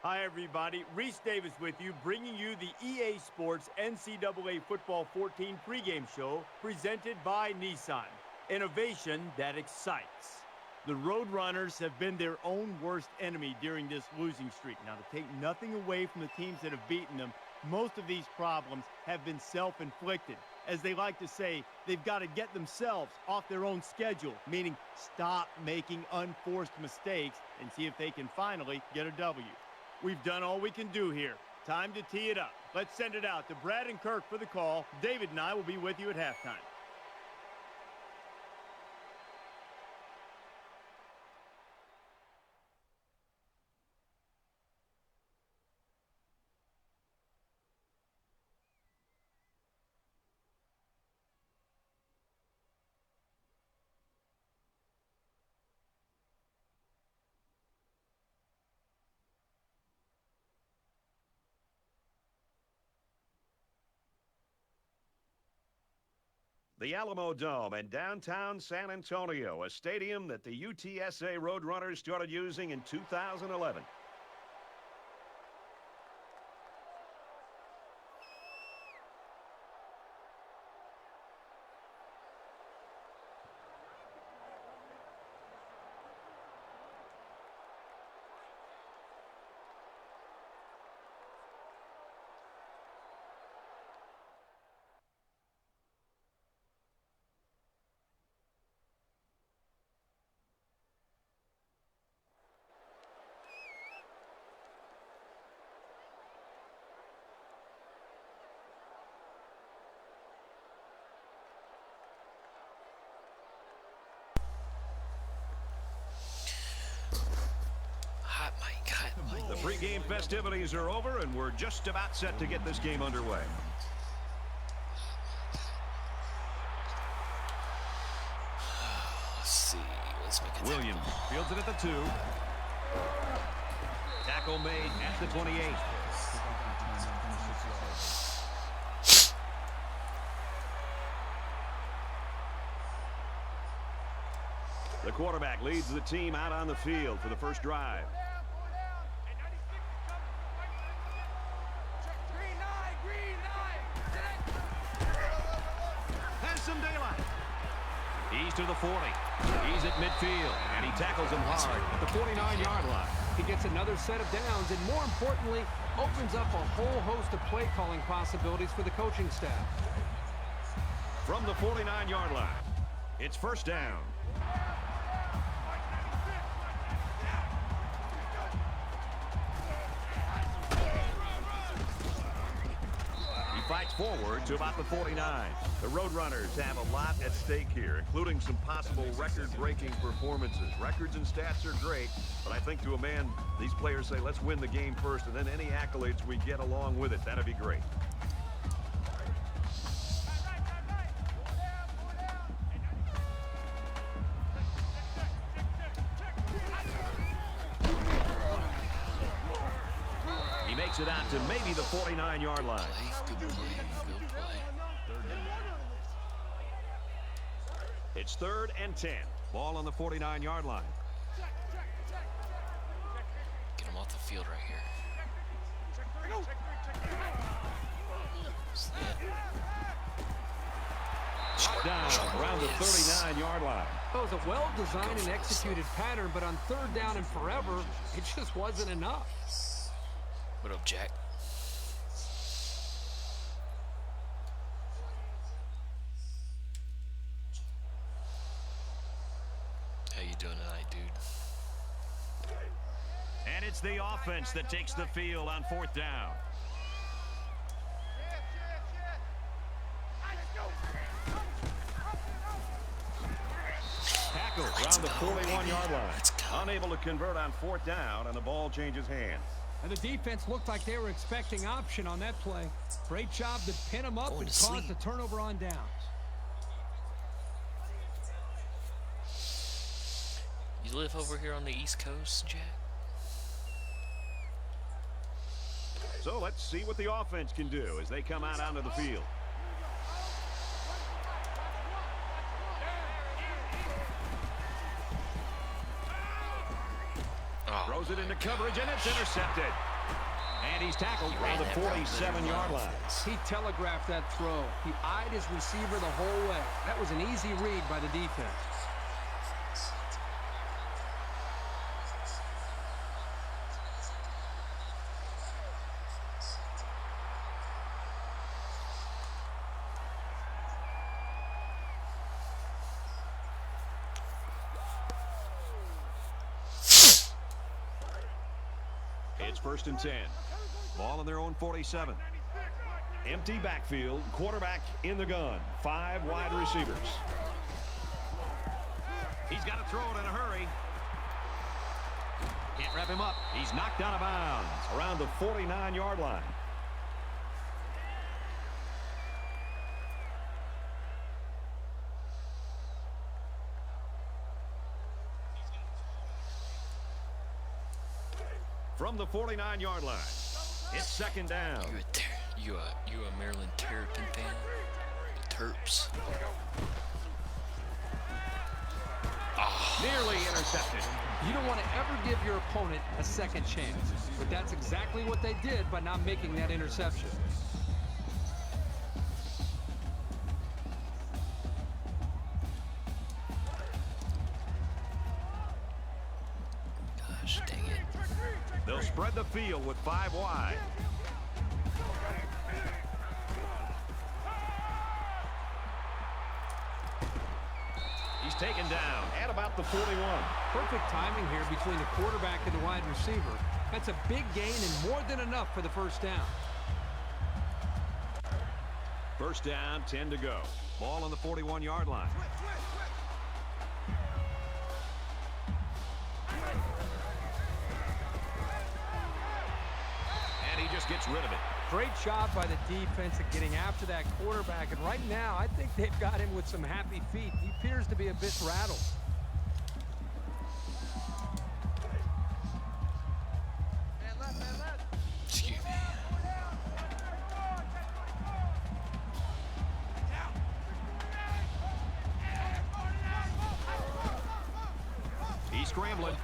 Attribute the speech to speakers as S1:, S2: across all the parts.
S1: Hi, everybody. Reese Davis with you, bringing you the EA Sports NCAA Football 14 pregame show presented by Nissan. Innovation that excites. The Roadrunners have been their own worst enemy during this losing streak. Now, to take nothing away from the teams that have beaten them, most of these problems have been self-inflicted. As they like to say, they've got to get themselves off their own schedule, meaning stop making unforced mistakes and see if they can finally get a W. We've done all we can do here. Time to tee it up. Let's send it out to Brad and Kirk for the call. David and I will be with you at halftime.
S2: The Alamo Dome in downtown San Antonio, a stadium that the UTSA Roadrunners started using in 2011. The pregame festivities are over, and we're just about set to get this game underway.
S3: Let's see. Let's make it.
S2: Williams fields it at the 2. Tackle made at the 28. The quarterback leads the team out on the field for the first drive. Has some daylight. He's to the 40. He's at midfield, and he tackles him hard at the 49-yard line.
S4: He gets another set of downs, and more importantly, opens up a whole host of play calling possibilities for the coaching staff.
S2: From the 49-yard line, it's first down. Fights forward to about the 49. The Roadrunners have a lot at stake here, including some possible record-breaking performances. Records and stats are great, but I think to a man, these players say, let's win the game first, and then any accolades we get along with it, that'd be great. Makes it out to maybe the 49-yard line.
S3: Good play.
S2: It's 3rd and 10. Ball on the 49-yard line.
S3: Get him off the field right here.
S2: Down around the 39-yard line.
S4: It was a well-designed and executed pattern, but on 3rd down and forever, it just wasn't enough.
S3: What up, Jack? How you doing tonight, dude?
S2: And it's the offense that takes the field on 4th down. Tackle around the 41-yard line. Unable to convert on 4th down, and the ball changes hands.
S4: And the defense looked like they were expecting option on that play. Great job to pin them up and cause the turnover on downs.
S3: You live over here on the East Coast, Jack?
S2: So let's see what the offense can do as they come out onto the field. Throws it into coverage, and it's intercepted.
S5: And he's tackled
S3: He
S5: around
S3: ran
S5: the
S3: that route
S5: 47-yard line.
S4: He telegraphed that throw. He eyed his receiver the whole way. That was an easy read by the defense.
S5: It's 1st and 10. Ball on their own 47. Empty backfield. Quarterback in the gun. 5 wide receivers. He's got to throw it in a hurry. Can't wrap him up. He's knocked out of bounds around the 49-yard line. From the 49-yard line, it's 2nd down.
S3: You a Maryland Terrapin fan? The Terps.
S5: Nearly intercepted.
S4: You don't want to ever give your opponent a second chance. But that's exactly what they did by not making that interception.
S3: Gosh, dang it.
S5: They'll spread the field with 5 wide. He's taken down at about the 41.
S4: Perfect timing here between the quarterback and the wide receiver. That's a big gain and more than enough for the 1st down.
S5: 1st down, 10 to go. Ball on the 41-yard line. And he just gets rid of it.
S4: Great job by the defense at getting after that quarterback. And right now, I think they've got him with some happy feet. He appears to be a bit rattled.
S3: Excuse me.
S5: He's scrambling.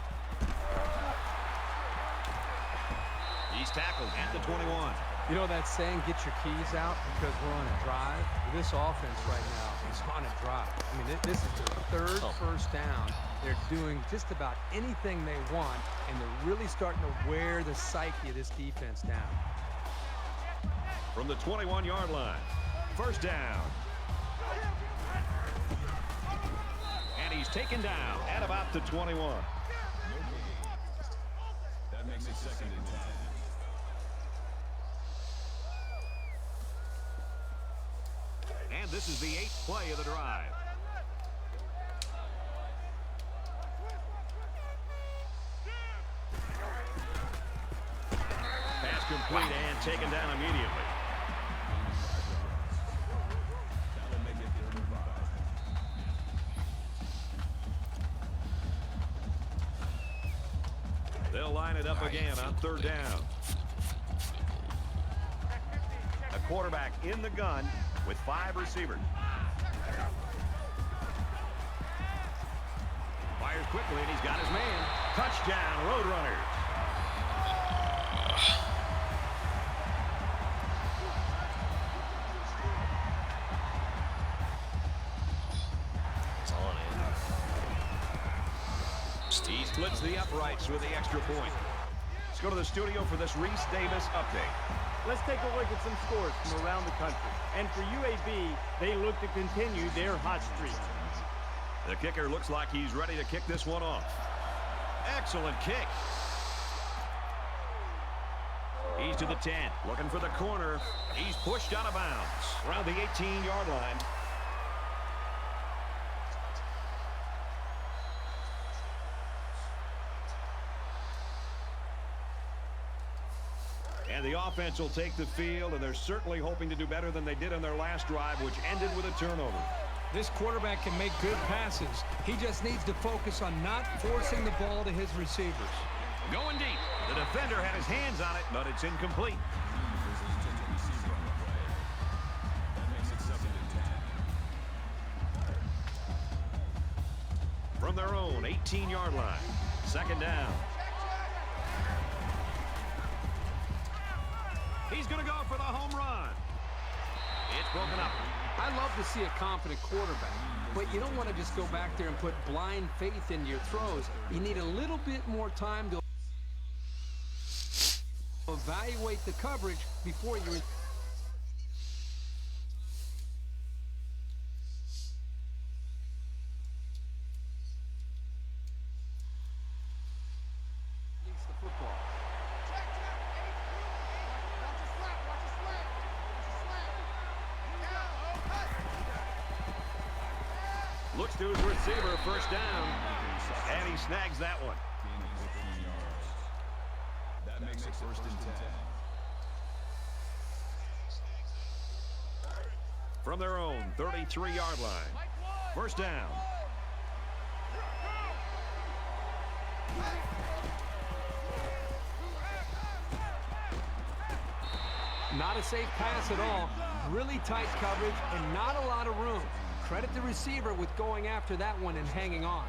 S5: He's tackled at the 21.
S4: You know that saying, get your keys out because we're on a drive? This offense right now is on a drive. I mean, this is their 3rd 1st down. They're doing just about anything they want, and they're really starting to wear the psyche of this defense down.
S5: From the 21-yard line, 1st down. And he's taken down at about the 21.
S6: That makes it 2nd and 10.
S5: And this is the 8th play of the drive. Pass complete and taken down immediately.
S6: That'll make it 3rd and 5.
S5: They'll line it up again on 3rd down. A quarterback in the gun with 5 receivers. Fires quickly, and he's got his man. Touchdown, Roadrunners.
S3: It's on in.
S5: He splits the uprights with the extra point. Let's go to the studio for this Reese Davis update.
S1: Let's take a look at some scores from around the country. And for UAB, they look to continue their hot streak.
S5: The kicker looks like he's ready to kick this one off. Excellent kick. He's to the 10, looking for the corner. He's pushed out of bounds around the 18-yard line. And the offense will take the field, and they're certainly hoping to do better than they did on their last drive, which ended with a turnover.
S4: This quarterback can make good passes. He just needs to focus on not forcing the ball to his receivers.
S5: Going deep. The defender had his hands on it, but it's incomplete.
S6: That makes it 2nd and 10.
S5: From their own 18-yard line. 2nd down. He's going to go for the home run. It's broken up.
S4: I love to see a confident quarterback, but you don't want to just go back there and put blind faith into your throws. You need a little bit more time to evaluate the coverage before you...
S5: Looks to his receiver, first down, and he snags that one.
S6: That makes it first and 10.
S5: From their own 33-yard line, first down.
S4: Not a safe pass at all. Really tight coverage and not a lot of room. Credit the receiver with going after that one and hanging on.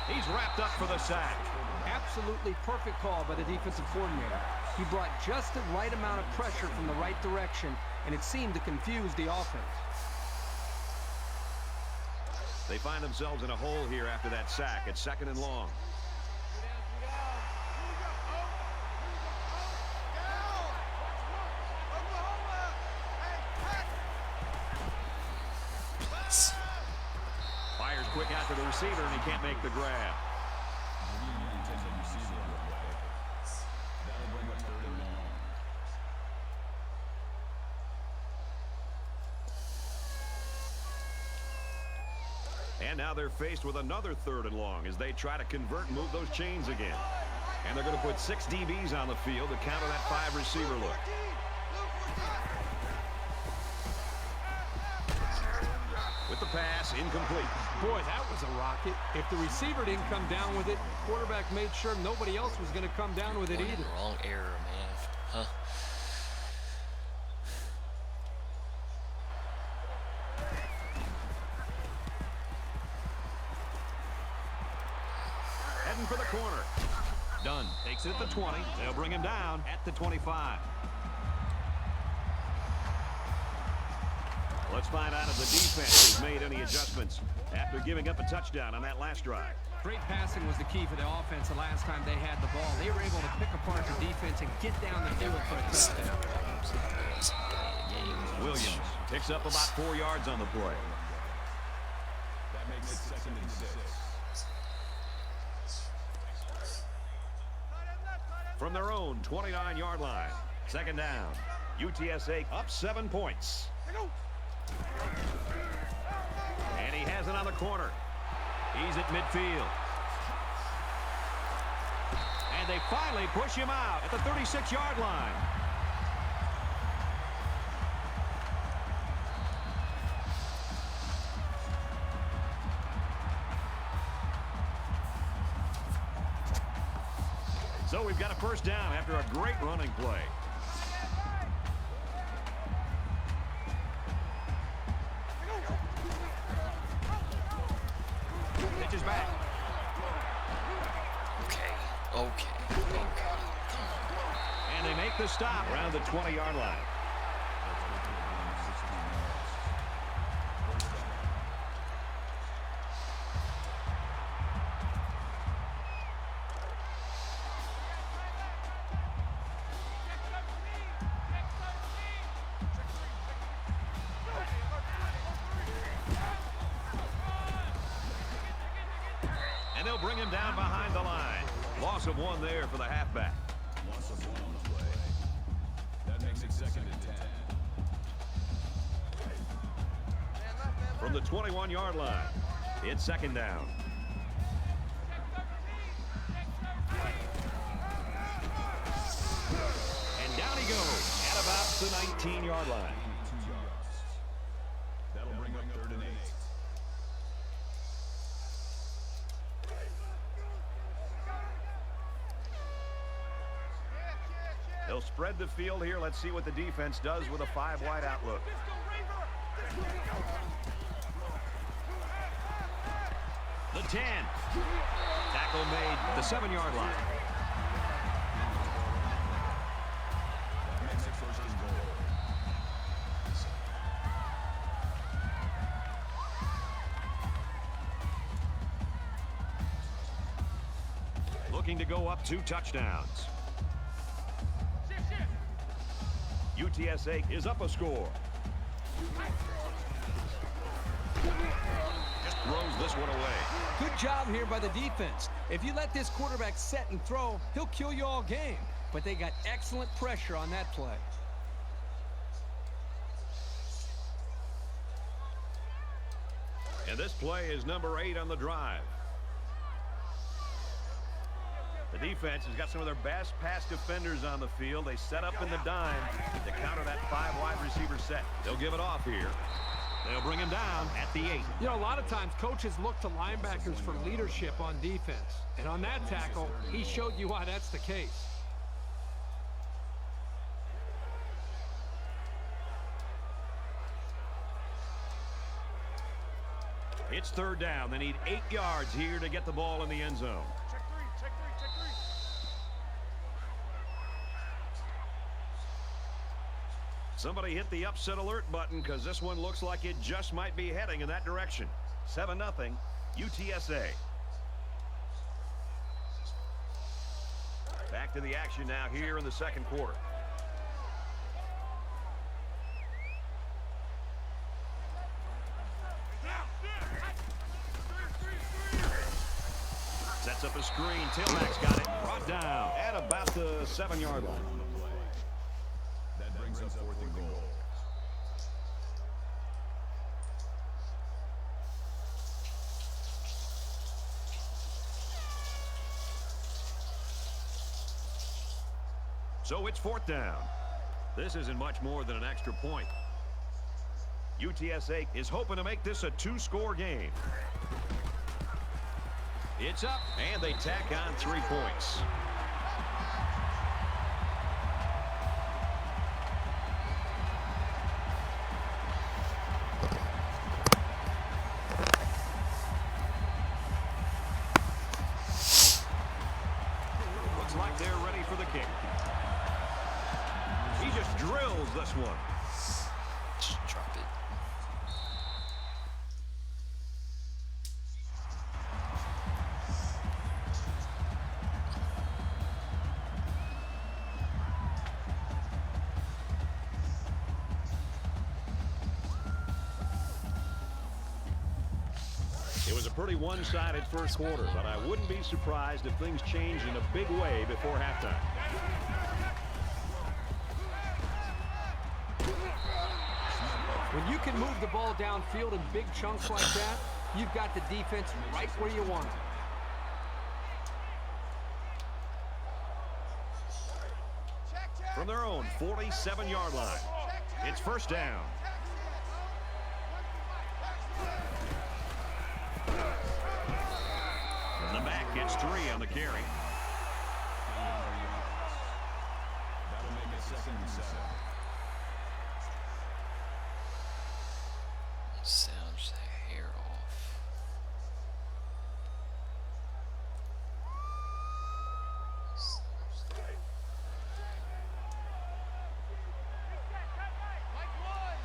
S5: He's wrapped up for the sack.
S4: Absolutely perfect call by the defensive coordinator. He brought just the right amount of pressure from the right direction, and it seemed to confuse the offense.
S5: They find themselves in a hole here after that sack. It's second and long. Fires quick out to the receiver, and he can't make the grab.
S6: That'll bring up third and long.
S5: And now they're faced with another third and long as they try to convert and move those chains again. And they're going to put 6 DBs on the field to counter that 5-receiver look. With the pass, incomplete.
S4: Boy, that was a rocket. If the receiver didn't come down with it, quarterback made sure nobody else was going to come down with it
S3: Going in
S4: either.
S3: the wrong error, man. Huh?
S5: Heading for the corner. Dunn takes it at the 20. They'll bring him down at the 25. Let's find out if the defense has made any adjustments after giving up a touchdown on that last drive.
S4: Great passing was the key for the offense the last time they had the ball. They were able to pick apart the defense and get down the field for a touchdown.
S5: Williams picks up about 4 yards on the play.
S6: That makes it second and 6.
S5: From their own 29-yard line, second down. UTSA up 7 points. And he has it on the corner. He's at midfield. And they finally push him out at the 36-yard line. So we've got a first down after a great running play. Pitches back.
S3: Okay.
S5: And they make the stop around the 20-yard line. And they'll bring him down behind the line. Loss of 1 there for the halfback.
S6: Loss of 1 on the play. That makes it second and 10.
S5: From the 21-yard line, it's second down. And down he goes at about the 19-yard line.
S6: 2 yards. That'll bring up third and 8.
S2: They'll spread the field here. Let's see what the defense does with a 5-wide outlook.
S5: The 10. Tackle made the 7-yard line. Looking to go up 2 touchdowns. UTSA is up a score. Just throws this one away.
S4: Good job here by the defense. If you let this quarterback set and throw, he'll kill you all game. But they got excellent pressure on that play.
S5: And this play is number 8 on the drive.
S2: The defense has got some of their best pass defenders on the field. They set up in the dime to counter that 5-wide receiver set.
S5: They'll give it off here. They'll bring him down at the 8.
S4: You know, a lot of times coaches look to linebackers for leadership on defense. And on that tackle, he showed you why that's the case.
S5: It's 3rd down. They need 8 yards here to get the ball in the end zone. Somebody hit the upset alert button because this one looks like it just might be heading in that direction. 7-0 UTSA. Back to the action now here in the 2nd quarter. Sets up a screen. Tailback's got it. Brought down at about the 7-yard line.
S6: That brings up 4th and goal.
S5: So it's 4th down. This isn't much more than an extra point. UTSA is hoping to make this a 2-score game. It's up, and they tack on 3 points. Looks like they're ready for the kick. He just drills this one.
S3: Just drop it.
S5: It was a pretty one-sided first quarter, but I wouldn't be surprised if things change in a big way before halftime.
S4: When you can move the ball downfield in big chunks like that, you've got the defense right where you want it.
S5: From their own 47-yard line, it's 1st down. And the back gets 3 on the carry.
S6: That'll make it 2nd and 7.
S3: Sounds the hair off.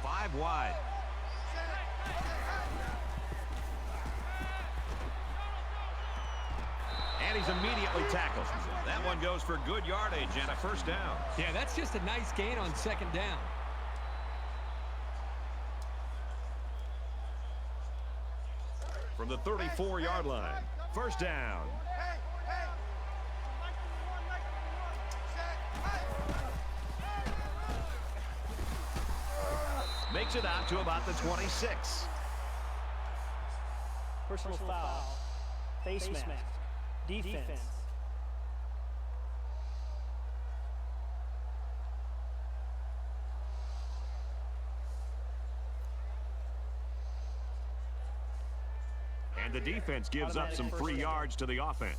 S5: Five wide. And he's immediately tackled. That one goes for good yardage and a 1st down.
S4: Yeah, that's just a nice gain on 2nd down.
S5: From the 34-yard line, 1st down. Makes it out to about the 26.
S7: Personal foul. Face mask. Defense.
S2: And the defense gives up some free yards to the offense.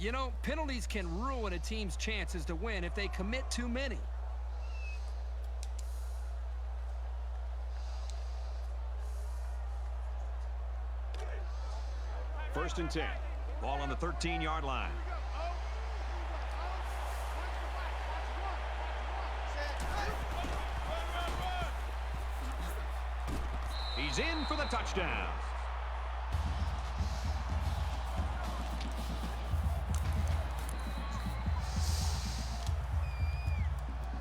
S4: You know, penalties can ruin a team's chances to win if they commit too many.
S5: First and 10.
S2: Ball on the 13-yard line. He's in for the touchdown.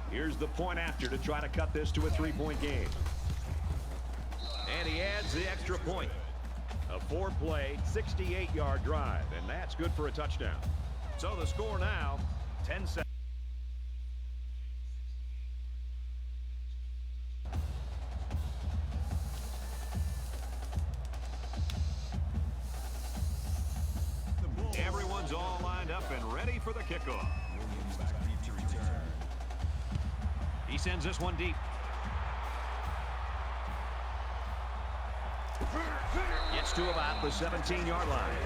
S5: Here's the point after to try to cut this to a 3-point game. And he adds the extra point. A 4-play, 68-yard drive, and that's good for a touchdown.
S2: So the score now, 10-7. Everyone's all lined up and ready for the kickoff. He sends this one deep. Gets to about the 17-yard line.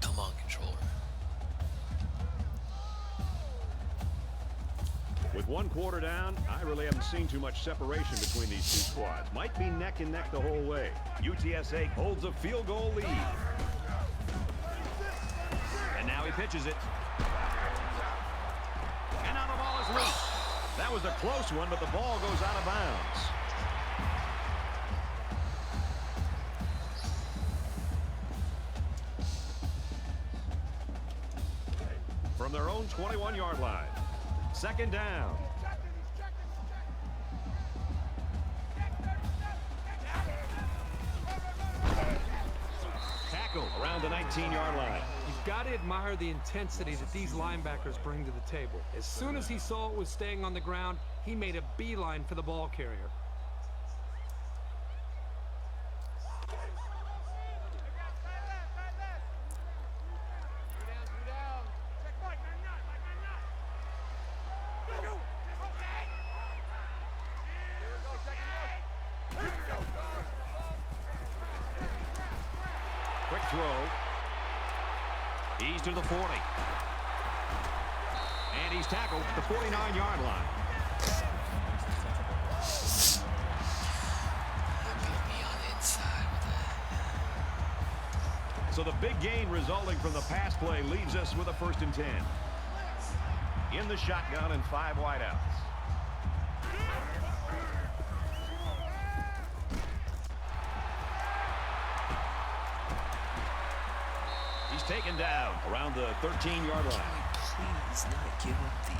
S3: Come on, controller.
S5: With one quarter down, I really haven't seen too much separation between these two squads. Might be neck and neck the whole way. UTSA holds a field goal lead.
S2: And now he pitches it. And now the ball is loose. That was a close one, but the ball goes out of bounds. From their own 21-yard line. Second down. Tackle around the 19-yard line.
S4: You've got to admire the intensity that these linebackers bring to the table. As soon as he saw it was staying on the ground, he made a beeline for the ball carrier.
S2: Quick throw. He's to the 40. And he's tackled at the 49-yard line. So the big gain resulting from the pass play leaves us with a 1st and 10. In the shotgun and 5 wideouts. He's taken down around the 13-yard line.
S3: Please not give up the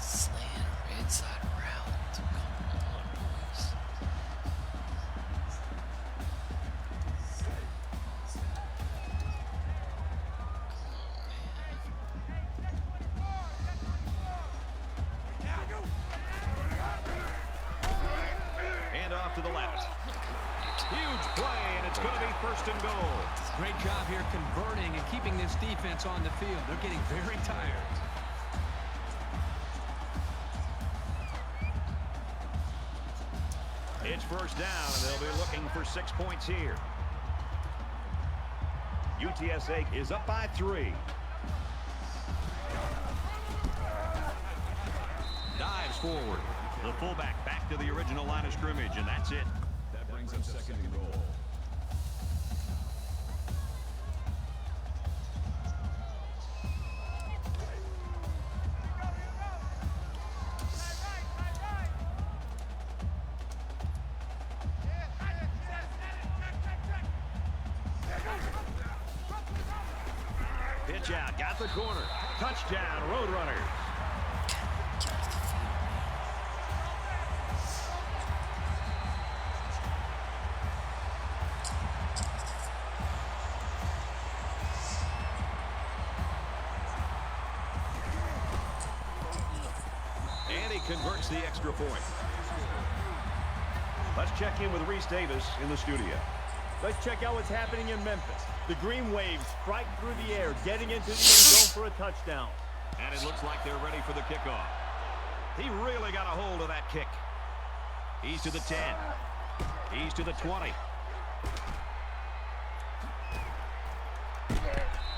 S3: slant or inside route. Come on, boys.
S2: And off to the left. Huge play, and it's going to be 1st and goal.
S4: Great job here converting and keeping this defense on the field. They're getting very tired.
S2: It's 1st down, and they'll be looking for 6 points here. UTSA is up by 3. Dives forward. The fullback back to the original line of scrimmage, and that's it.
S6: That brings up 2nd and goal.
S2: Pitch out, got the corner. Touchdown, Roadrunners. And he converts the extra point. Let's check in with Reese Davis in the studio.
S1: Let's check out what's happening in Memphis. The Green Waves strike through the air, getting into the end zone for a touchdown.
S2: And it looks like they're ready for the kickoff. He really got a hold of that kick. He's to the 10. He's to the 20.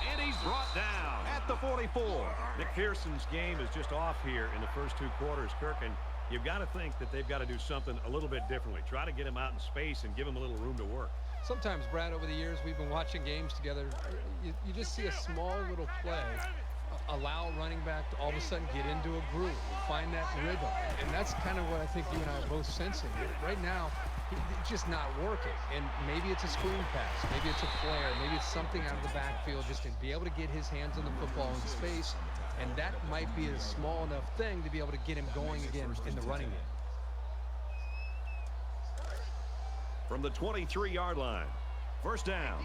S2: And he's brought down at the 44.
S5: McPherson's game is just off here in the first 2 quarters, Kirk, and you've got to think that they've got to do something a little bit differently. Try to get him out in space and give him a little room to work.
S4: Sometimes, Brad, over the years, we've been watching games together. You just see a small little play allow a running back to all of a sudden get into a groove, find that rhythm. And that's kind of what I think you and I are both sensing. Right now, it's just not working. And maybe it's a screen pass. Maybe it's a flare. Maybe it's something out of the backfield just to be able to get his hands on the football in space. And that might be a small enough thing to be able to get him going again in the running game.
S5: From the 23-yard line, first down.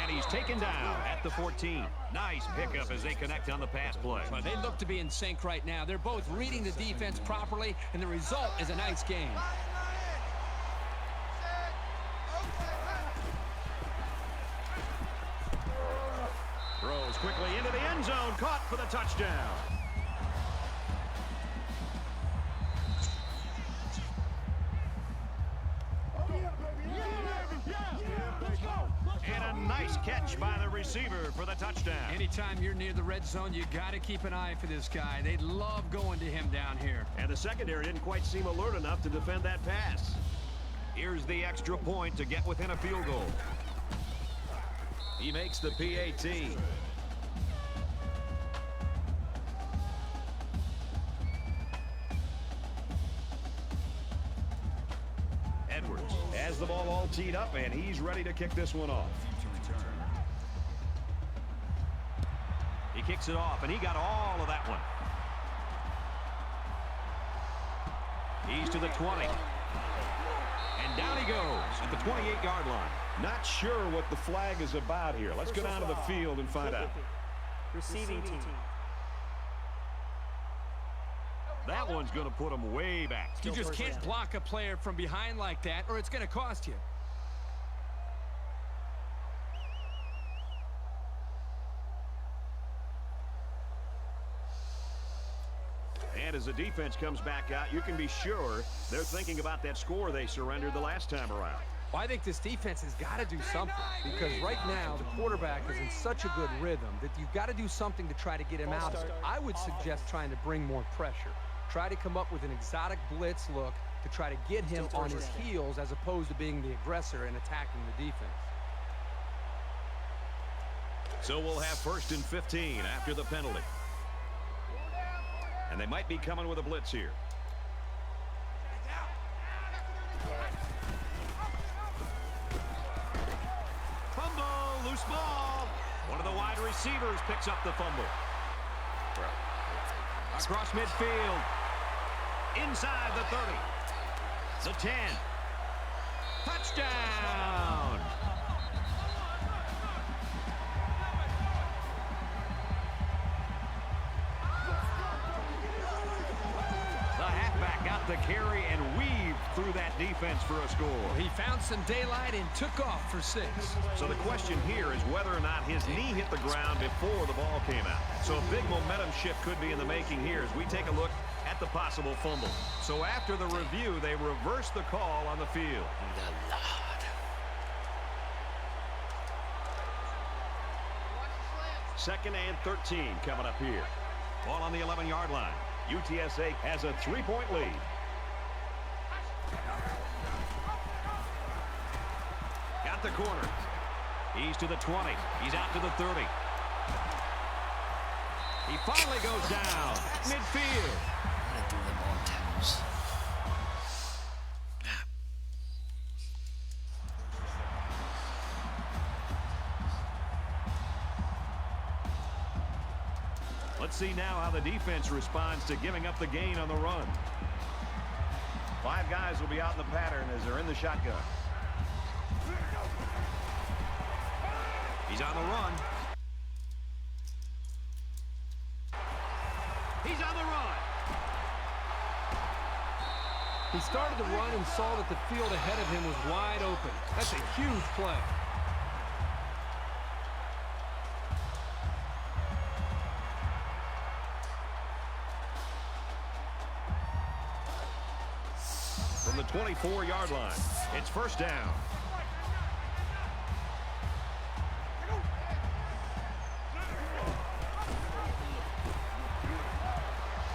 S2: And he's taken down at the 14. Nice pickup as they connect on the pass play.
S8: Well, they look to be in sync right now. They're both reading the defense properly, and the result is a nice game.
S5: Throws quickly into the end zone, caught for the touchdown.
S2: And a nice catch by the receiver for the touchdown.
S8: Anytime you're near the red zone, you got to keep an eye for this guy. They love going to him down here.
S5: And the secondary didn't quite seem alert enough to defend that pass.
S2: Here's the extra point to get within a field goal.
S5: He makes the PAT. Edwards has the ball all teed up, and he's ready to kick this one off.
S2: He kicks it off, and he got all of that one. He's to the 20. And down he goes at the 28-yard line.
S5: Not sure what the flag is about here. Let's go down to the field and find out.
S7: Receiving team.
S2: That one's going to put him way back.
S8: You just can't block a player from behind like that, or it's going to cost you.
S5: And as the defense comes back out, you can be sure they're thinking about that score they surrendered the last time around.
S4: Well, I think this defense has got to do something because right now the quarterback is in such a good rhythm that you've got to do something to try to get him out. I would suggest trying to bring more pressure. Try to come up with an exotic blitz look to try to get him on his heels as opposed to being the aggressor and attacking the defense.
S5: So we'll have 1st and 15 after the penalty. And they might be coming with a blitz here.
S2: Fumble, loose ball. One of the wide receivers picks up the fumble. Across midfield. Inside the 30. The 10. Touchdown. The halfback got the carry and weaved through that defense for a score.
S8: He found some daylight and took off for 6.
S5: So the question here is whether or not his knee hit the ground before the ball came out. So a big momentum shift could be in the making here as we take a look at the possible fumble. So after the review, they reverse the call on the field.
S3: The Lord.
S5: 2nd and 13 coming up here.
S2: Ball on the 11-yard line.
S5: UTSA has a 3-point lead.
S2: Got the corner. He's to the 20. He's out to the 30. He finally goes down at midfield.
S3: I'm gonna do them all tackles.
S5: Let's see now how the defense responds to giving up the gain on the run. 5 guys will be out in the pattern as they're in the shotgun.
S2: He's on the run. He's on the run.
S8: He started to run and saw that the field ahead of him was wide open. That's a huge play.
S5: From the 24-yard line, it's first down.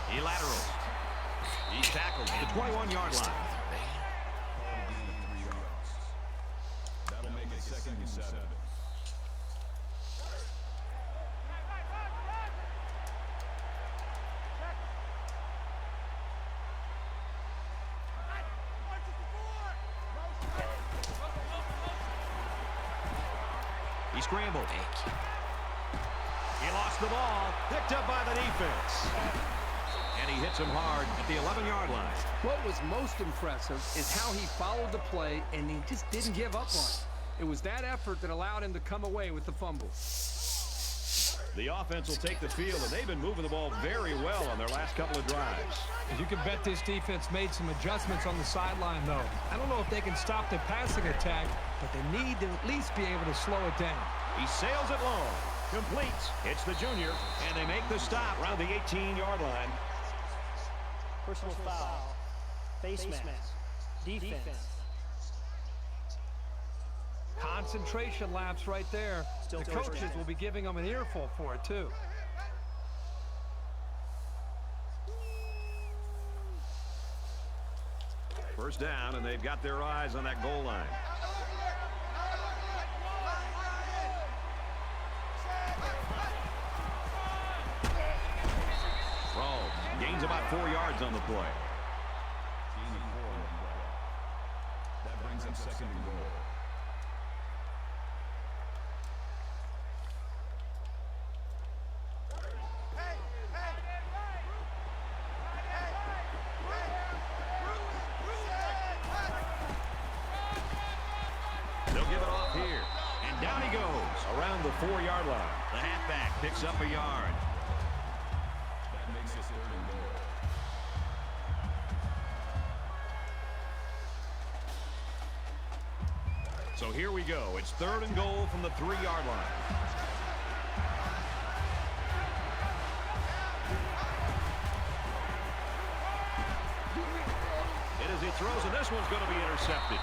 S5: He laterals. He's tackled at the 21-yard line.
S6: That'll make it 2nd and 7.
S5: He scrambled. He lost the ball. Picked up by the defense. And he hits him hard at the 11-yard line.
S8: What was most impressive is how he followed the play, and he just didn't give up on it. It was that effort that allowed him to come away with the fumble.
S5: The offense will take the field, and they've been moving the ball very well on their last couple of drives.
S4: You can bet this defense made some adjustments on the sideline, though. I don't know if they can stop the passing attack, but they need to at least be able to slow it down.
S5: He sails it long. Completes. It's the junior, and they make the stop around the 18-yard line.
S7: Personal foul. Face mask. Defense.
S4: Concentration lapse right there. The coaches will be giving them an earful for it, too.
S5: First down, and they've got their eyes on that goal line. Throw. Gains about 4 yards on the play.
S6: Gain of 4 on the play. That brings up 2nd and goal.
S5: Around the 4-yard line. The halfback picks up a yard.
S6: That makes it 3rd and goal.
S5: So here we go. It's 3rd and goal from the 3-yard line. It is he throws, and this one's going to be intercepted.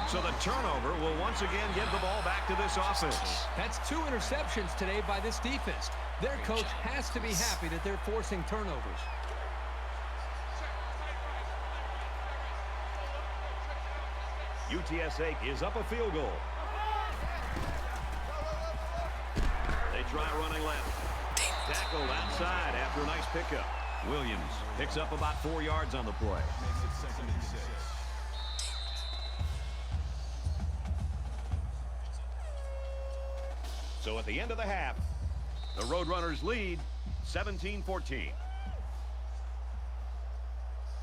S5: So the turnover will once again give the ball back to this offense.
S4: That's 2 interceptions today by this defense. Their coach has to be happy that they're forcing turnovers.
S5: UTSA is up a field goal. They try running left. Tackled outside after a nice pickup. Williams picks up about 4 yards on the play.
S6: Makes it 2nd and 6.
S5: So at the end of the half, the Roadrunners lead 17-14.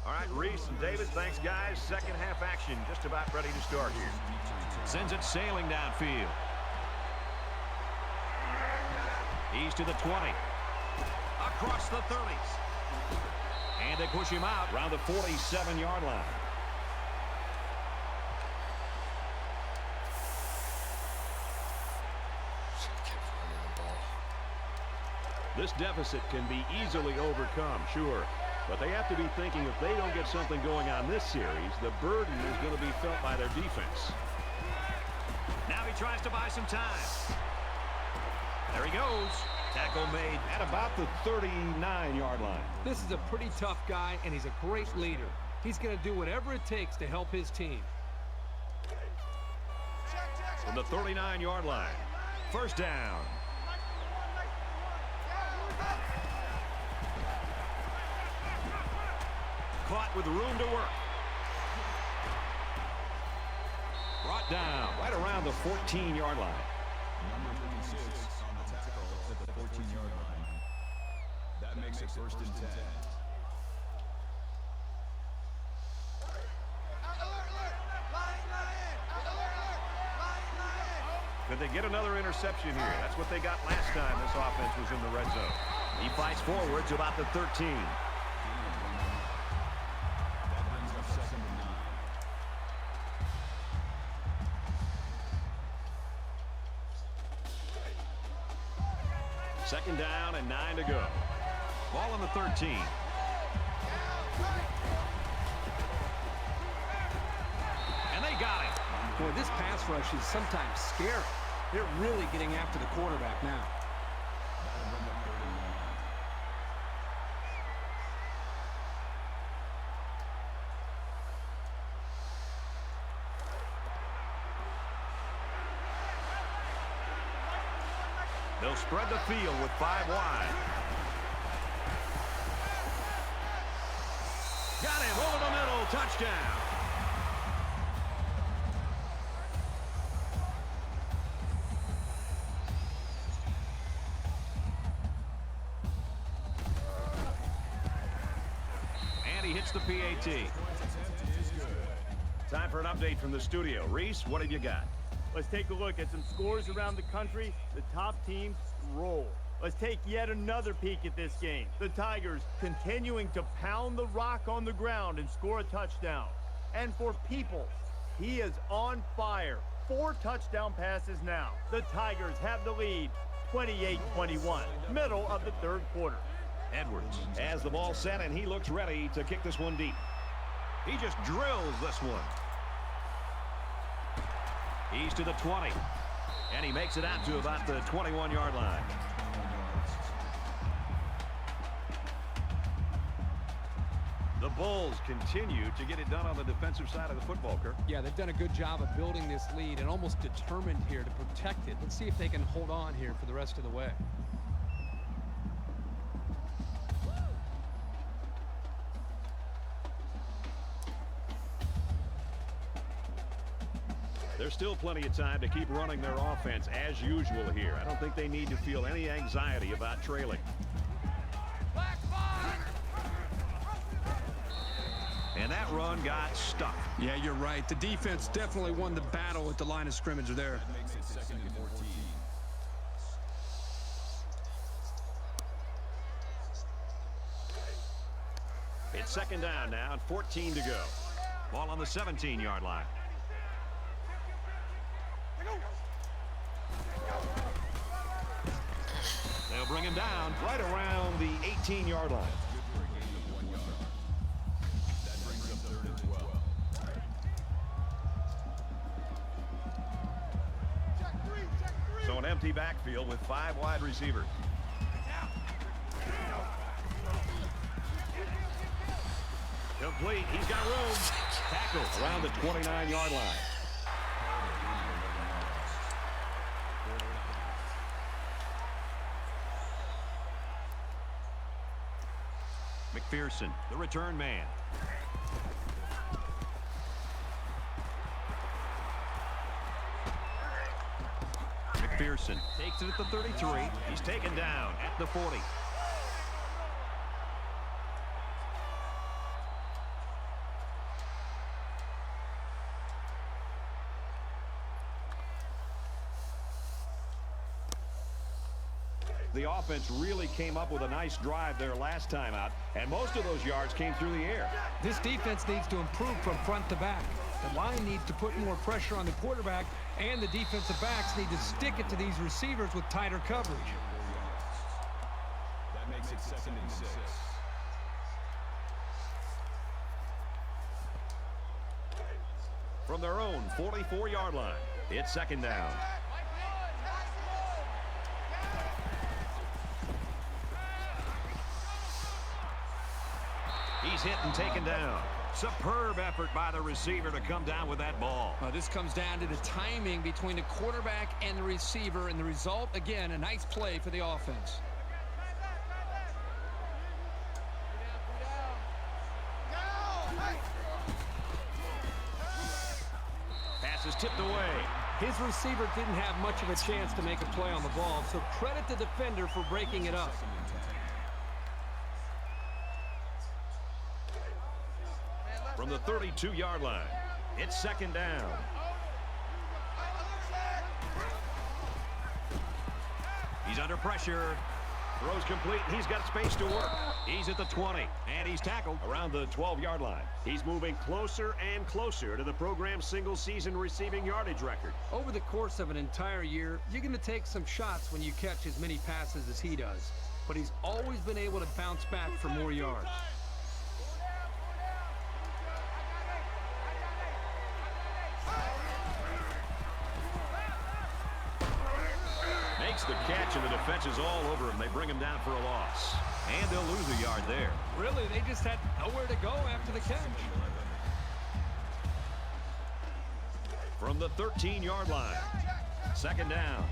S5: All right, Reese and David, thanks, guys. Second half action just about ready to start here. Sends it sailing downfield. He's to the 20. Across the 30s. And they push him out around the 47-yard line. This deficit can be easily overcome, sure. But they have to be thinking if they don't get something going on this series, the burden is going to be felt by their defense. Now he tries to buy some time. There he goes. Tackle made at about the 39-yard line.
S4: This is a pretty tough guy, and he's a great leader. He's going to do whatever it takes to help his team.
S5: From the 39-yard line. First down. Caught with room to work. Brought down right around the 14-yard line.
S6: Number 36 on the tackle at the 14-yard line. That makes it 1st and 10.
S5: Could they get another interception here? That's what they got last time this offense was in the red zone. He fights forward to about the 13.
S6: That brings up 2nd and 9.
S5: Second down and 9 to go. Ball on the 13. And they got it.
S8: Boy, this pass rush is sometimes scary. They're really getting after the quarterback now.
S5: They'll spread the field with 5 wide. Got him over the middle. Touchdown. And he hits the PAT. Time for an update from the studio. Reese, what have you got?
S1: Let's take a look at some scores around the country. The top teams roll. Let's take yet another peek at this game. The Tigers continuing to pound the rock on the ground and score a touchdown. And for Peoples, he is on fire. 4 touchdown passes now. The Tigers have the lead, 28-21, middle of the third quarter.
S5: Edwards has the ball set, and he looks ready to kick this one deep. He just drills this one. He's to the 20, and he makes it out to about the 21-yard line. The Bulls continue to get it done on the defensive side of the football, Kirk.
S4: Yeah, they've done a good job of building this lead and almost determined here to protect it. Let's see if they can hold on here for the rest of the way.
S5: There's still plenty of time to keep running their offense as usual here. I don't think they need to feel any anxiety about trailing. And that run got stuck.
S8: Yeah, you're right. The defense definitely won the battle at the line of scrimmage there.
S6: That makes it 2nd and 14.
S5: It's second down now and 14 to go. Ball on the 17-yard line. They'll bring him down right around the 18-yard line.
S6: Good for a gain of 1 yard. That brings up 3rd and 12.
S5: So an empty backfield with 5 wide receivers. Complete. He's got room. Tackle around the 29-yard line. McPherson, the return man. McPherson takes it at the 33. He's taken down at the 40. The offense really came up with a nice drive there last time out, and most of those yards came through the air.
S8: This defense needs to improve from front to back. The line needs to put more pressure on the quarterback, and the defensive backs need to stick it to these receivers with tighter coverage.
S6: That makes it 2nd and 6.
S5: From their own 44-yard line, it's second down. He's hit and taken down. Superb effort by the receiver to come down with that ball.
S8: This comes down to the timing between the quarterback and the receiver, and the result, again, a nice play for the offense.
S5: Pass is tipped away.
S8: His receiver didn't have much of a chance to make a play on the ball, so credit the defender for breaking it up.
S5: From the 32-yard line, it's second down. He's under pressure. Throws complete, and he's got space to work. He's at the 20, and he's tackled around the 12-yard line. He's moving closer and closer to the program's single-season receiving yardage record.
S8: Over the course of an entire year, you're going to take some shots when you catch as many passes as he does. But he's always been able to bounce back for more yards.
S5: Makes the catch, and the defense is all over him. They bring him down for a loss. And they'll lose a yard there.
S8: Really, they just had nowhere to go after the catch.
S5: From the 13-yard line. Second down.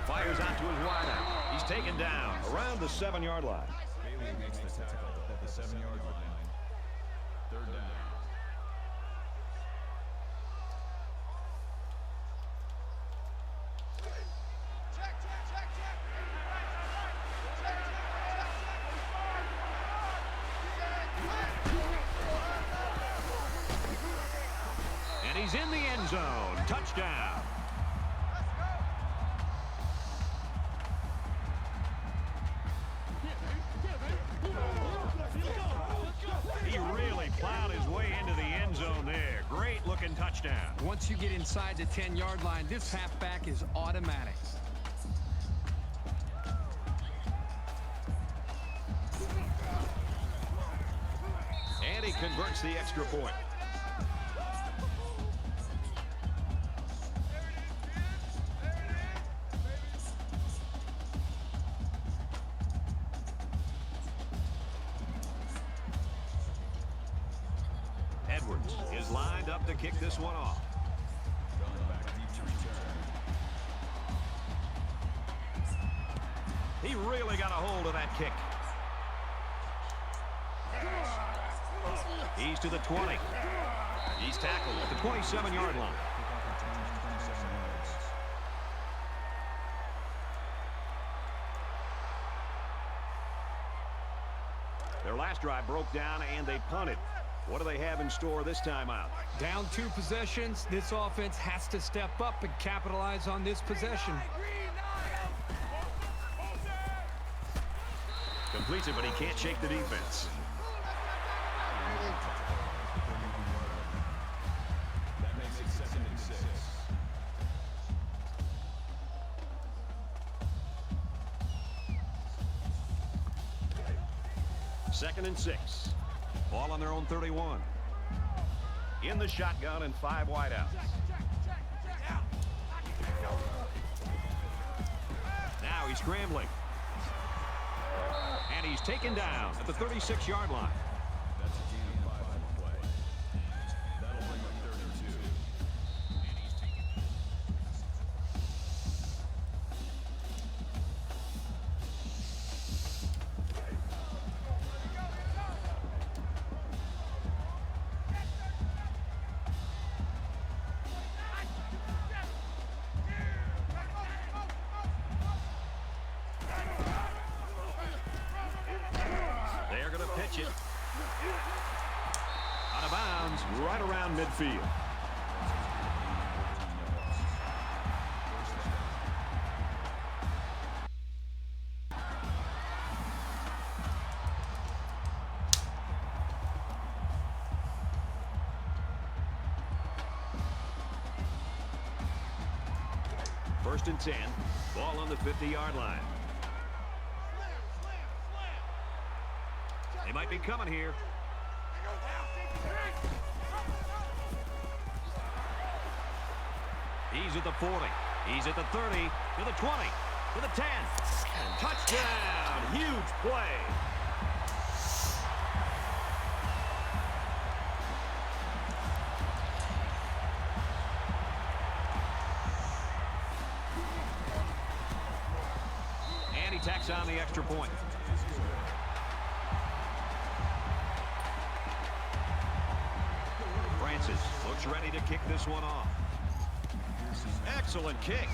S5: Fires out to his wideout. He's taken down around the 7-yard line.
S6: Bailey makes the tackle at the 7-yard line. Third down.
S5: And he's in the end zone. Touchdown. He really plowed his way into the end zone there. Great looking touchdown.
S8: Once you get inside the 10-yard line, this halfback is automatic.
S5: And he converts the extra point. Edwards is lined up to kick this one off. He really got a hold of that kick. He's to the 20. He's tackled at the 27-yard line. Their last drive broke down and they punted. What do they have in store this time out?
S8: Down 2 possessions. This offense has to step up and capitalize on this possession.
S5: Completes it, but he can't shake the defense.
S6: That makes it 2nd and 6.
S5: Second and 6. Ball on their own 31. In the shotgun and 5 wideouts. Now he's scrambling. And he's taken down at the 36-yard line.
S6: That's a gain of 5 on the play. That'll bring up 32.
S5: They're going to pitch it. Out of bounds, right around midfield. First and 10. Ball on the 50-yard line. They might be coming here. He's at the 40. He's at the 30. To the 20. To the 10. Touchdown. Huge play. And he tacks on the extra point. Francis looks ready to kick this one off. Excellent kick.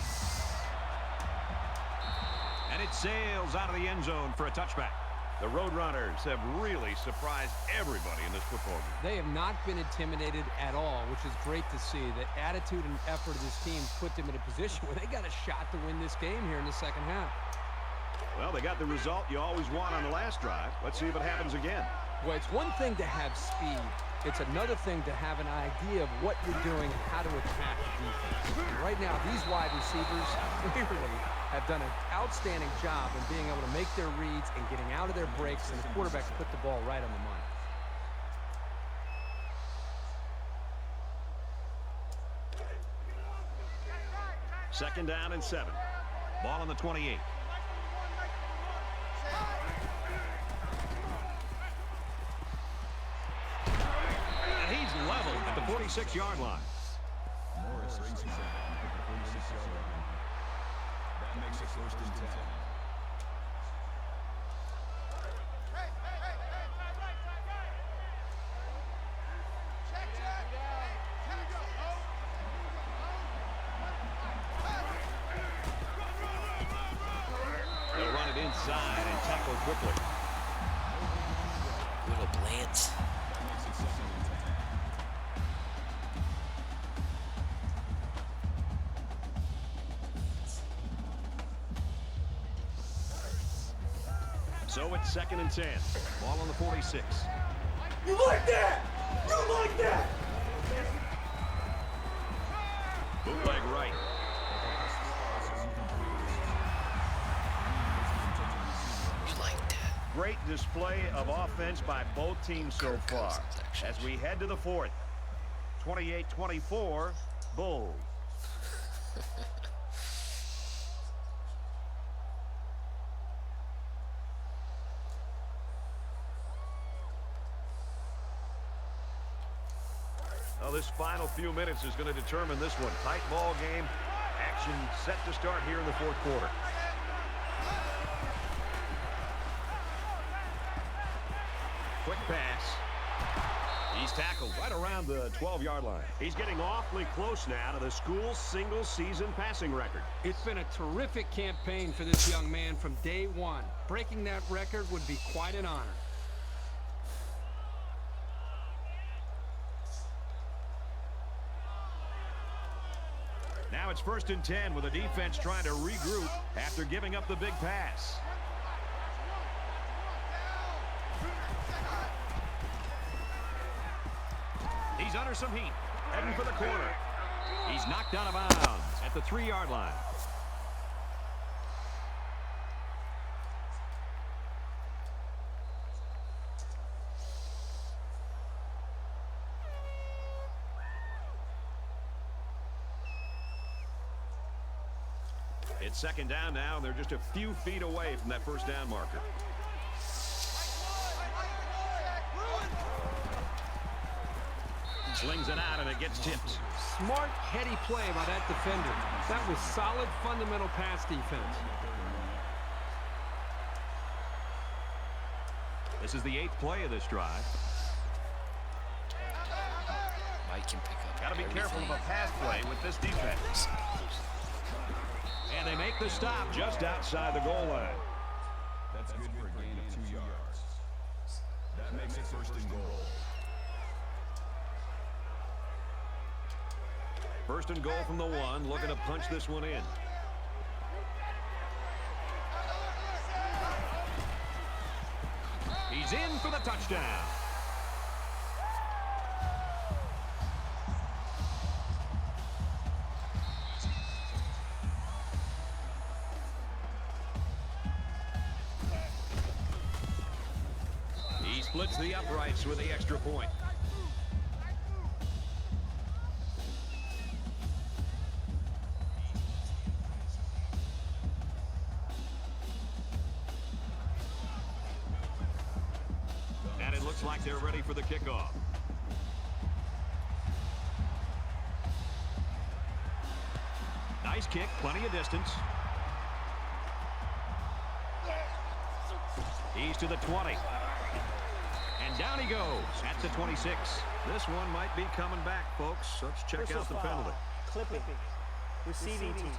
S5: And it sails out of the end zone for a touchback. The Roadrunners have really surprised everybody in this football game.
S4: They have not been intimidated at all, which is great to see. The attitude and effort of this team put them in a position where they got a shot to win this game here in the second half.
S5: Well, they got the result you always want on the last drive. Let's see if it happens again.
S4: Well, it's one thing to have speed. It's another thing to have an idea of what you're doing and how to attack the defense. And right now, these wide receivers clearly have done an outstanding job in being able to make their reads and getting out of their breaks, and the quarterback put the ball right on the money.
S5: Second down and 7. Ball on the 28. And he's leveled at the 46-yard line.
S6: Morris brings him down at the 46-yard line. That makes it first and 10.
S5: They'll run it inside and tackle quickly.
S3: Little Lance.
S6: That makes it second and 10.
S5: So it's second and 10. Ball on the 46.
S1: You like that? You like that?
S5: Bootleg right.
S3: You like that?
S5: Great display of offense by both teams so far. As we head to the fourth. 28-24, Bulls. Well, this final few minutes is going to determine this one. Tight ball game. Action set to start here in the fourth quarter. Quick pass. He's tackled right around the 12-yard line. He's getting awfully close now to the school's single-season passing record.
S8: It's been a terrific campaign for this young man from day one. Breaking that record would be quite an honor.
S5: Now it's first and 10 with the defense trying to regroup after giving up the big pass. He's under some heat, heading for the corner. He's knocked out of bounds at the 3-yard line. It's second down now, and they're just a few feet away from that first down marker. Slings it out, and it gets tipped.
S8: Smart, heady play by that defender. That was solid, fundamental pass defense.
S5: This is the 8th play of this drive.
S3: Mike can pick up.
S5: Got to be careful of a pass play with this defense. And they make the stop just outside the goal line.
S6: That's good for a gain of 2 yards. That makes it first and goal.
S5: First and goal from the 1, looking to punch this one in. He's in for the touchdown. He splits the uprights with the extra point. Like they're ready for the kickoff. Nice kick, plenty of distance. He's to the 20. And down he goes at the 26. This one might be coming back, folks. Let's check out the penalty.
S7: Clipping. Receiving team.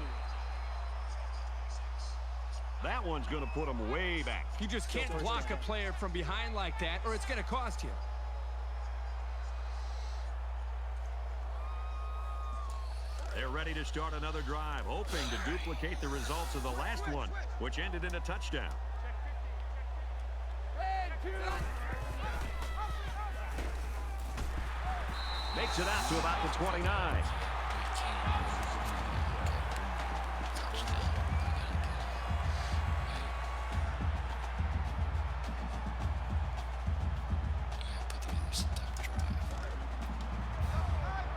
S5: That one's going to put him way back.
S8: You just can't block a player from behind like that, or it's going to cost you.
S5: They're ready to start another drive, hoping to duplicate the results of the last one, which ended in a touchdown. Makes it out to about the 29.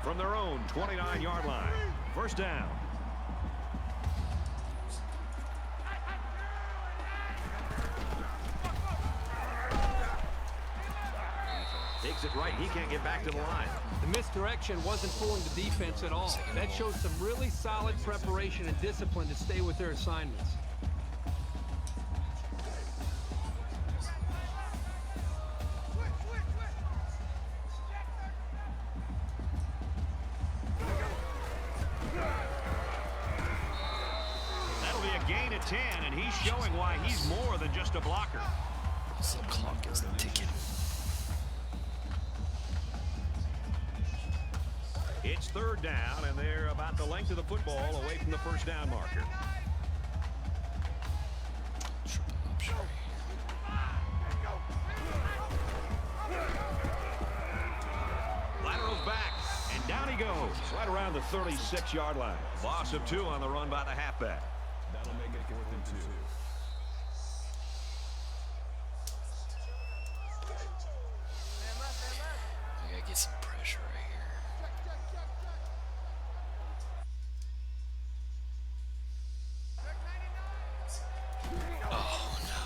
S5: From their own 29-yard line. First down. Takes it right. He can't get back to the line.
S8: The misdirection wasn't fooling the defense at all. That showed some really solid preparation and discipline to stay with their assignments.
S5: That'll be a gain of 10, and he's showing why he's more than just a blocker.
S3: The clock is ticking.
S5: It's third down, and they're about the length of the football away from the first down marker.
S3: Triple option.
S5: Lateral's back, and down he goes, right around the 36-yard line. Loss of 2 on the run by the halfback.
S6: That'll make it 4th and 2.
S3: I gotta get some pressure right here. Oh, no.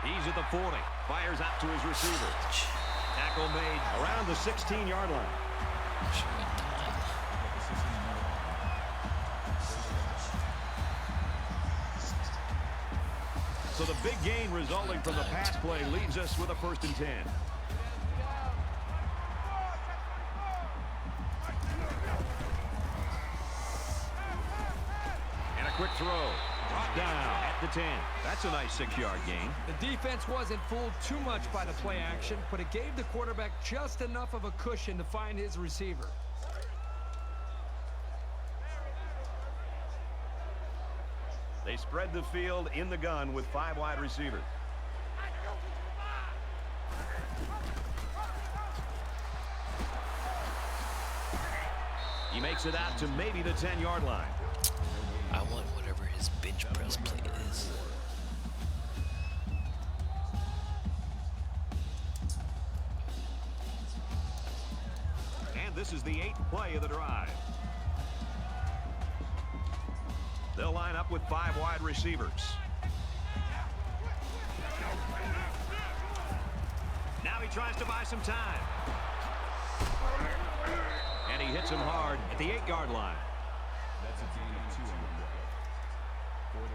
S5: He's at the 40. Fires out to his receiver. Tackle made around the 16-yard line.
S3: Should have been done.
S5: So the big gain resulting from the pass play leaves us with a 1st and 10. And a quick throw. Brought down at the 10. That's a nice 6-yard gain.
S8: The defense wasn't fooled too much by the play action, but it gave the quarterback just enough of a cushion to find his receiver.
S5: They spread the field in the gun with 5 wide receivers. He makes it out to maybe the 10-yard line.
S3: I want whatever his bench press play is.
S5: And this is the 8th play of the drive. They'll line up with 5 wide receivers. Now he tries to buy some time. And he hits him hard at the 8-yard line.
S6: That's a gain of 2 on the play. 4th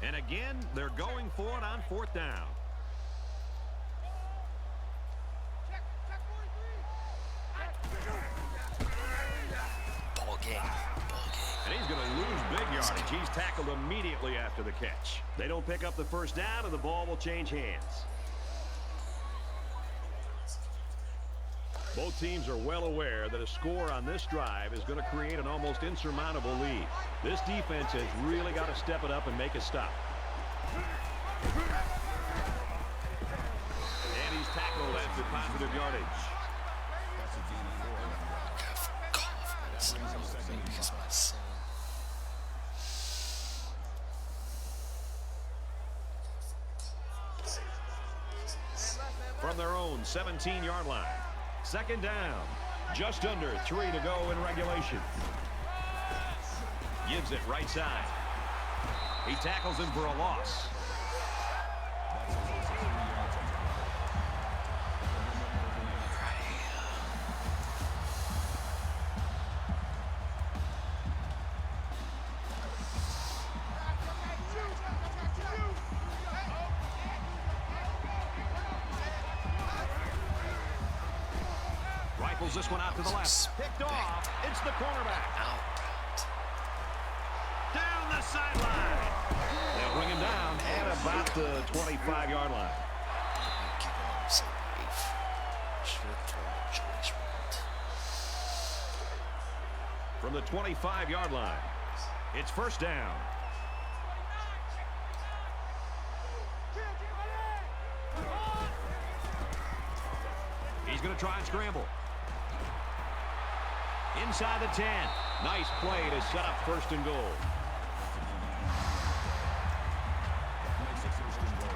S6: down.
S5: And again, they're going for it on 4th down.
S3: Ball game.
S5: And he's going to lose big yardage. He's tackled immediately after the catch. They don't pick up the first down, and the ball will change hands. Both teams are well aware that a score on this drive is going to create an almost insurmountable lead. This defense has really got to step it up and make a stop. And he's tackled after positive yardage.
S6: That's a gain of 4 on the play.
S3: Because my son.
S5: From their own 17-yard line. 2nd down. Just under 3 to go in regulation. Gives it right side. He tackles him for a loss.
S6: That's a loss of 3 yards on the play.
S5: Drills this one out to the left. Picked off. It's the cornerback.
S3: Out.
S5: Down the sideline. They'll bring him down at about the 25-yard line.
S3: Keeping him safe. Should have thrown a choice route.
S5: From the 25-yard line, it's first down. He's going to try and scramble. Inside the 10. Nice play to set up first and goal.
S6: Makes it first and goal.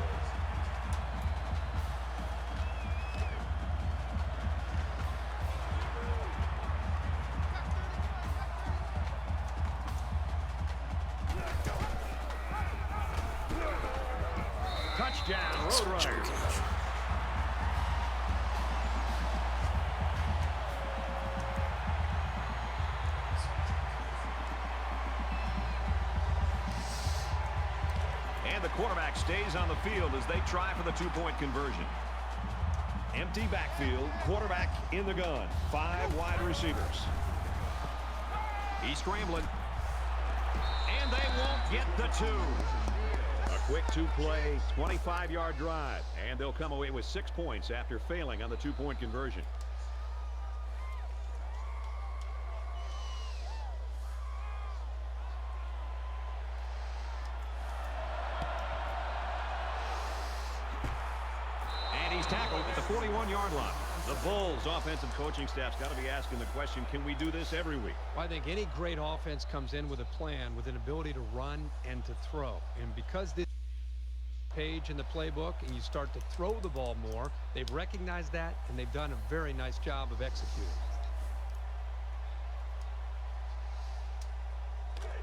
S5: Touchdown, Roadrunners. And the quarterback stays on the field as they try for the two-point conversion. Empty backfield, quarterback in the gun. 5 wide receivers. He's scrambling. And they won't get the 2. A quick 2-play, 25-yard drive. And they'll come away with 6 points after failing on the two-point conversion. And he's tackled at the 41-yard line. The Bulls' offensive coaching staff's got to be asking the question, can we do this every week?
S4: Well, I think any great offense comes in with a plan, with an ability to run and to throw. And because this page in the playbook and you start to throw the ball more, they've recognized that, and they've done a very nice job of executing.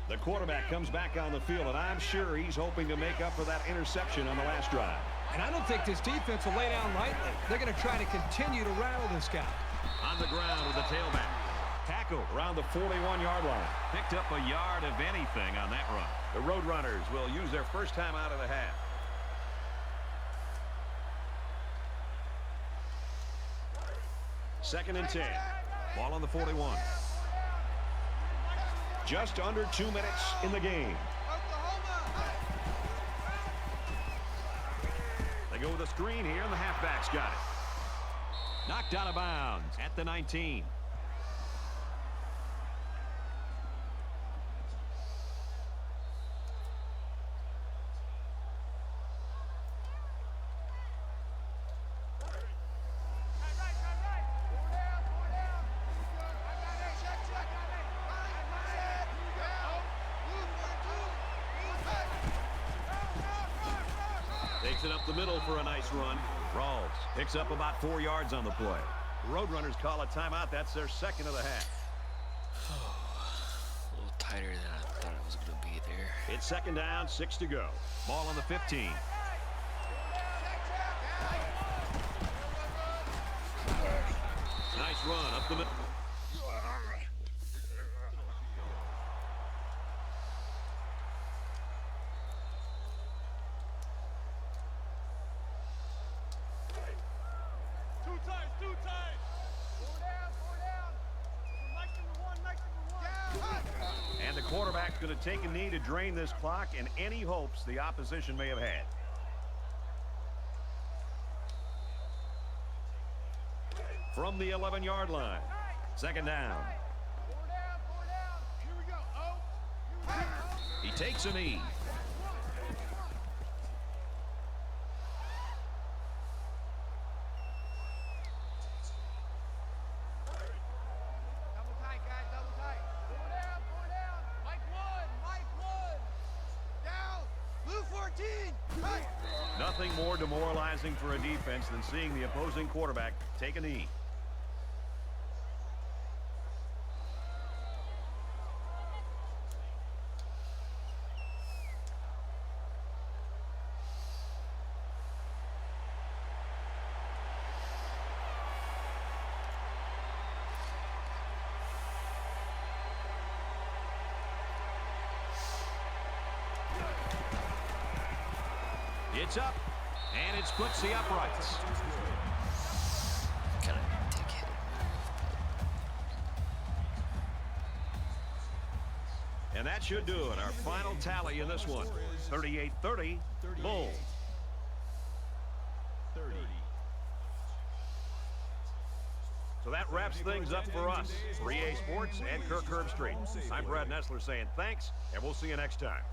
S5: The quarterback comes back on the field, and I'm sure he's hoping to make up for that interception on the last drive.
S8: And I don't think this defense will lay down lightly. They're going to try to continue to rattle this guy.
S5: On the ground with the tailback. Tackled around the 41-yard line. Picked up a yard of anything on that run. The Roadrunners will use their first time out of the half. Second and 10. Ball on the 41. Just under 2 minutes in the game. They go with a screen here, and the halfback's got it. Knocked out of bounds at the 19. Takes it up the middle for a nice run. Rawls picks up about 4 yards on the play. Roadrunners call a timeout. That's their second of the half.
S3: A little tighter than I thought it was going to be there.
S5: It's second down, 6 to go. Ball on the 15. Nice run up the middle. And the quarterback's going to take a knee to drain this clock and any hopes the opposition may have had. From the 11-yard line. Second down. He takes a knee. Nothing more demoralizing for a defense than seeing the opposing quarterback take a knee. It's up, and it splits the uprights.
S3: Kind of take hit and move,
S5: that should do it. Our final tally in this one, 38-30, Bulls.
S6: 30.
S5: So that wraps things up for us. For EA Sports and Kirk Herbstreit. I'm Brad Nessler saying thanks, and we'll see you next time.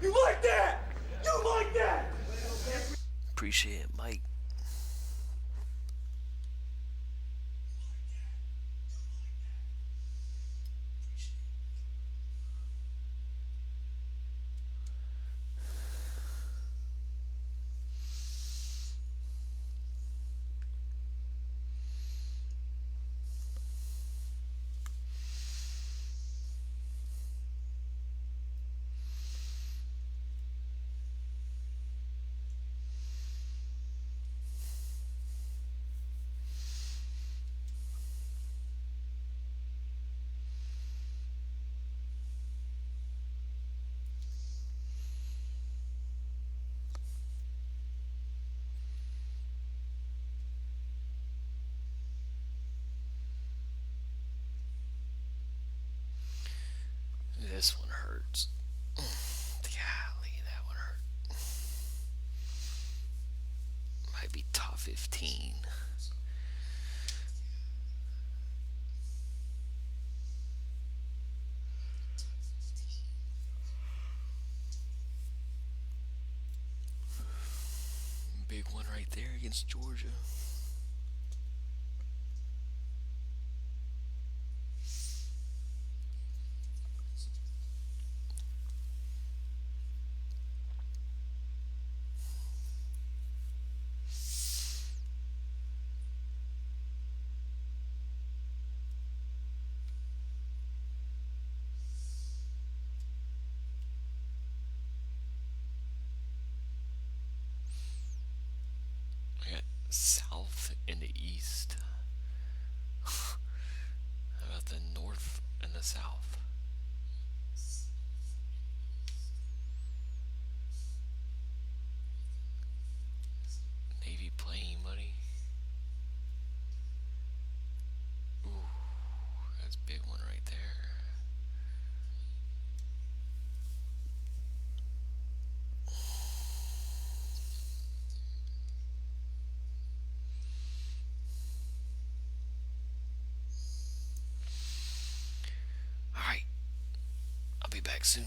S1: You like that? You like that?
S3: Appreciate it, Mike. This one hurts. Golly, that one hurt. Might be top 15. Big one right there against Georgia. South and the east. How about the north and the south? Navy playing money. Ooh, that's a big one right there. Alright, I'll be back soon.